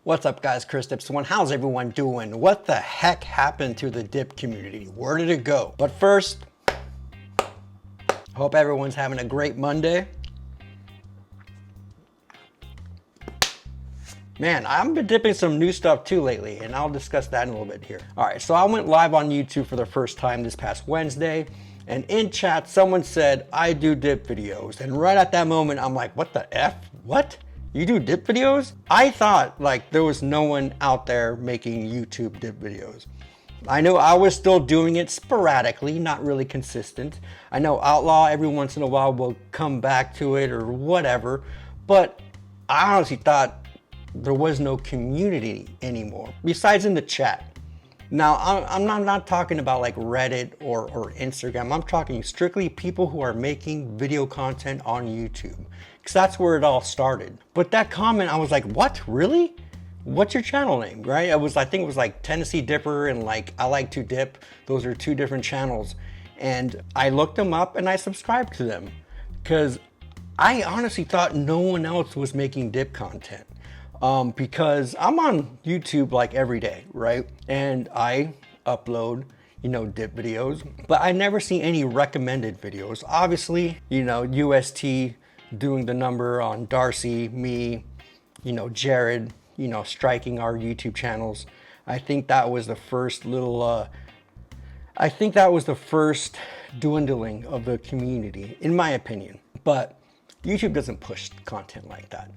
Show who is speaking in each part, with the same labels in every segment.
Speaker 1: What's up guys, Chris Dips1. How's everyone doing? What the heck happened to the dip community? Where did it go? But first, hope everyone's having a great Monday. Man, I've been dipping some new stuff too lately, and I'll discuss that in a little bit here. All right, so I went live on YouTube for the first time this past Wednesday, and in chat, someone said, I do dip videos. And right at that moment, I'm like, what the F? What? You do dip videos? I thought like there was no one out there making YouTube dip videos. I know I was still doing it sporadically, not really consistent. I know Outlaw every once in a while will come back to it or whatever, but I honestly thought there was no community anymore, besides in the chat. Now, I'm not talking about like Reddit or Instagram. I'm talking strictly people who are making video content on YouTube, because that's where it all started. But that comment, I was like, what, really? What's your channel name, right? I think it was like Tennessee Dipper and like I Like to Dip. Those are two different channels. And I looked them up and I subscribed to them, because I honestly thought no one else was making dip content. Because I'm on YouTube like every day, right? And I upload, dip videos, but I never see any recommended videos. Obviously, UST doing the number on Darcy, me, Jared, striking our YouTube channels. I think that was the first dwindling of the community, in my opinion. But YouTube doesn't push content like that.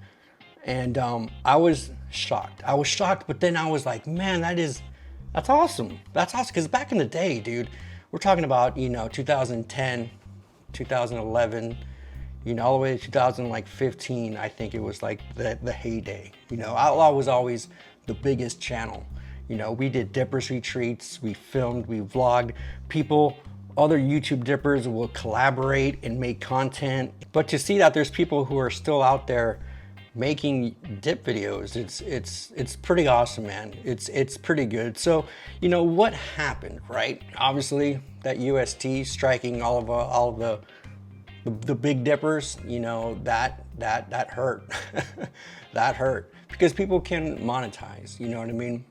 Speaker 1: And I was shocked. But then I was like, man, that's awesome. That's awesome. Because back in the day, dude, we're talking about, 2010, 2011, all the way to 2015, I think it was like the heyday. Outlaw was always the biggest channel. We did dippers retreats, we filmed, we vlogged. Other YouTube dippers will collaborate and make content. But to see that there's people who are still out there making dip videos, it's pretty awesome, man. It's pretty good. So what happened, right? Obviously that UST striking all of the big dippers, that hurt. That hurt, because people can monetize, you know what I mean?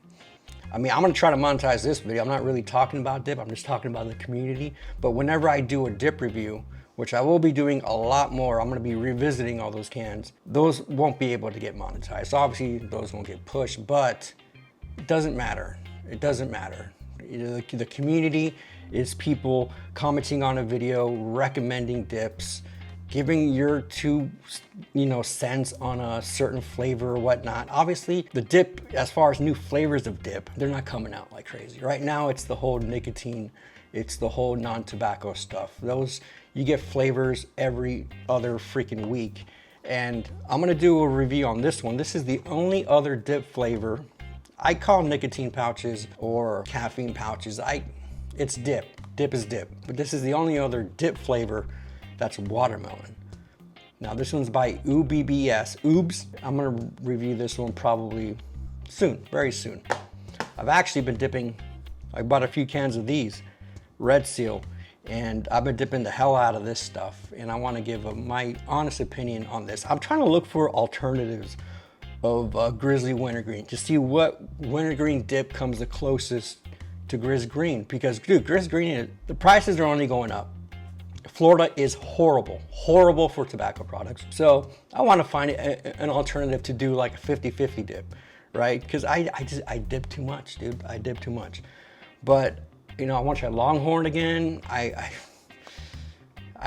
Speaker 1: I'm gonna try to monetize this video. I'm not really talking about dip, I'm just talking about the community. But whenever I do a dip review, which I will be doing a lot more, I'm gonna be revisiting all those cans. Those won't be able to get monetized. Obviously, those won't get pushed, but it doesn't matter. It doesn't matter. The community is people commenting on a video, recommending dips, giving your 2 cents on a certain flavor or whatnot. Obviously, the dip, as far as new flavors of dip, they're not coming out like crazy. Right now, it's the whole nicotine, it's the whole non-tobacco stuff. You get flavors every other freaking week. And I'm gonna do a review on this one. This is the only other dip flavor. I call nicotine pouches or caffeine pouches. It's dip. Dip is dip. But this is the only other dip flavor that's watermelon. Now this one's by OOBBS. Oobs. I'm gonna review this one probably soon, very soon. I've actually been dipping, I bought a few cans of these, Red Seal. And I've been dipping the hell out of this stuff, and I want to give my honest opinion on this. I'm trying to look for alternatives of Grizzly Wintergreen to see what wintergreen dip comes the closest to Grizz Green, because dude, Grizz Green, the prices are only going up. Florida is horrible for tobacco products. So I want to find an alternative to do like a 50-50 dip, right? Because I dip too much, dude. I dip too much. But I want to try Longhorn again. I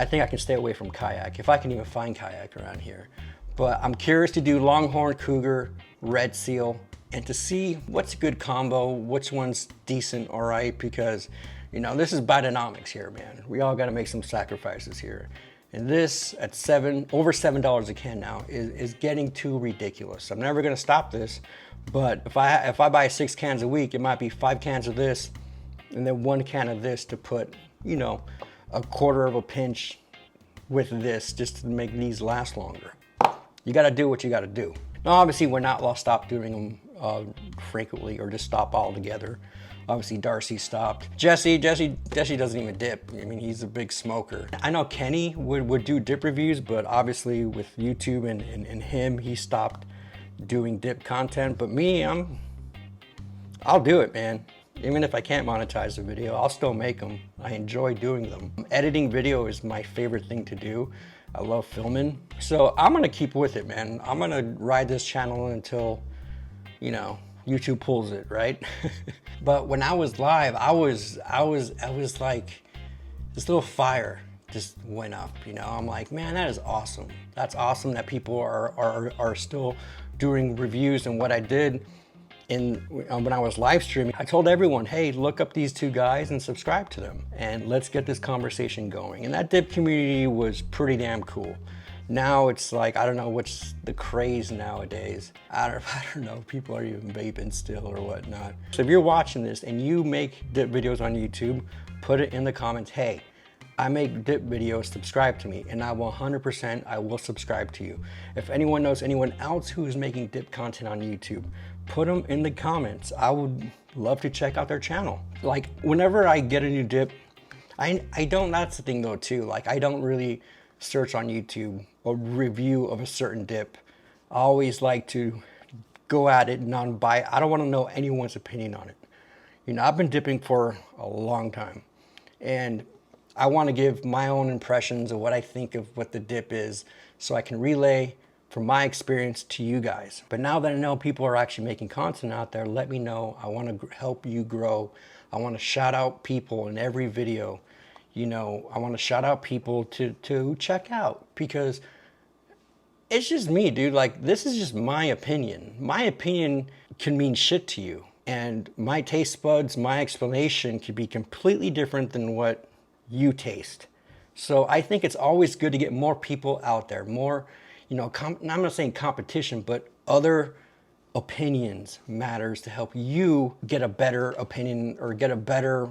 Speaker 1: think I can stay away from Kayak, if I can even find Kayak around here. But I'm curious to do Longhorn, Cougar, Red Seal, and to see what's a good combo, which one's decent, all right? Because, this is Bidenomics here, man. We all got to make some sacrifices here. And this, at over $7 a can now, is getting too ridiculous. I'm never going to stop this, but if I buy 6 cans a week, it might be 5 cans of this, and then 1 can of this to put, a quarter of a pinch with this, just to make these last longer. You gotta do what you gotta do. Now, obviously, when Outlaw stopped doing them frequently, or just stop altogether. Obviously, Darcy stopped. Jesse doesn't even dip. He's a big smoker. I know Kenny would do dip reviews, but obviously with YouTube and him, he stopped doing dip content, but me, I'll do it, man. Even if I can't monetize the video, I'll still make them. I enjoy doing them. Editing video is my favorite thing to do. I love filming. So I'm gonna keep with it, man. I'm gonna ride this channel until, you know, YouTube pulls it, right? But when I was live, I was like, this little fire just went up, you know? I'm like, man, that is awesome. That's awesome that people are still doing reviews. And what I did when I was live streaming, I told everyone, hey, look up these two guys and subscribe to them, and let's get this conversation going. And that dip community was pretty damn cool. Now it's like, I don't know what's the craze nowadays. I don't know, people are even vaping still or whatnot. So if you're watching this and you make dip videos on YouTube, put it in the comments, hey, I make dip videos, subscribe to me, and I will 100%, I will subscribe to you. If anyone knows anyone else who is making dip content on YouTube, put them in the comments. I would love to check out their channel. Like, whenever I get a new dip, I don't, that's the thing though too, like I don't really search on YouTube a review of a certain dip. I always like to go at it non-biased. I don't want to know anyone's opinion on it. You know, I've been dipping for a long time, and I want to give my own impressions of what I think of what the dip is, so I can relay from my experience to you guys. But now that I know people are actually making content out there, let me know. I want to help you grow. I want to shout out people in every video. You know, I want to shout out people to check out, because it's just me, dude. Like, this is just my opinion. My opinion can mean shit to you, and my taste buds, my explanation could be completely different than what you taste. So I think it's always good to get more people out there, more, you know, I'm not saying competition, but other opinions matters to help you get a better opinion or get a better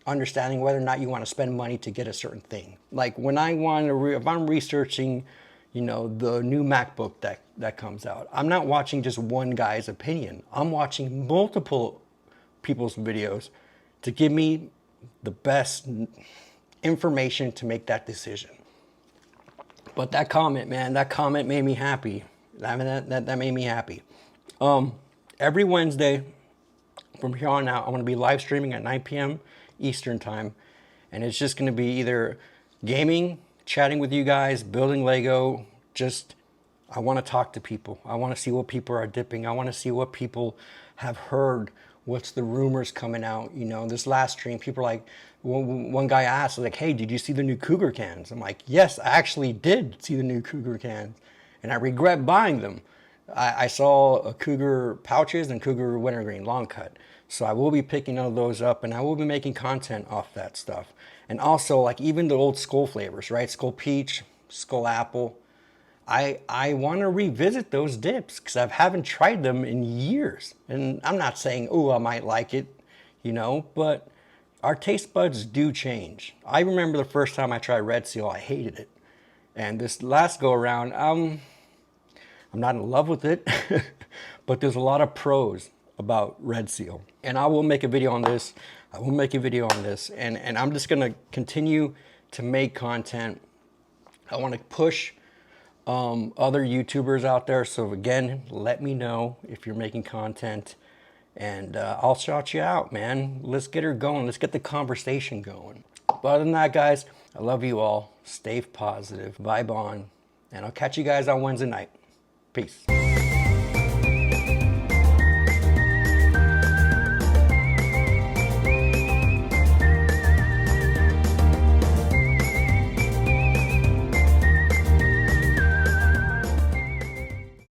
Speaker 1: understanding whether or not you want to spend money to get a certain thing. Like when I want to, if I'm researching, you know, the new MacBook that comes out, I'm not watching just one guy's opinion. I'm watching multiple people's videos to give me the best information to make that decision. But that comment, man, that comment made me happy. I mean, that made me happy. Every Wednesday from here on out, I'm going to be live streaming at 9 p.m. Eastern time. And it's just going to be either gaming, chatting with you guys, building Lego. Just, I want to talk to people. I want to see what people are dipping. I want to see what people have heard. What's the rumors coming out? You know, this last stream, people are like, one guy asked, like, hey, did you see the new Cougar cans? I'm like, yes, I actually did see the new Cougar cans, and I regret buying them. I saw a Cougar pouches and Cougar wintergreen long cut. So I will be picking those up, and I will be making content off that stuff. And also, like, even the old Skull flavors, right? Skull peach, Skull apple. I want to revisit those dips because I haven't tried them in years. And I'm not saying, oh, I might like it, you know, but our taste buds do change. I remember the first time I tried Red Seal, I hated it. And this last go around, I'm not in love with it, but there's a lot of pros about Red Seal. And I will make a video on this. I will make a video on this. And I'm just going to continue to make content. I want to push other YouTubers out there. So again, let me know if you're making content, and I'll shout you out, man. Let's get her going. Let's get the conversation going. But other than that, guys, I love you all. Stay positive, vibe on, and I'll catch you guys on Wednesday night. Peace.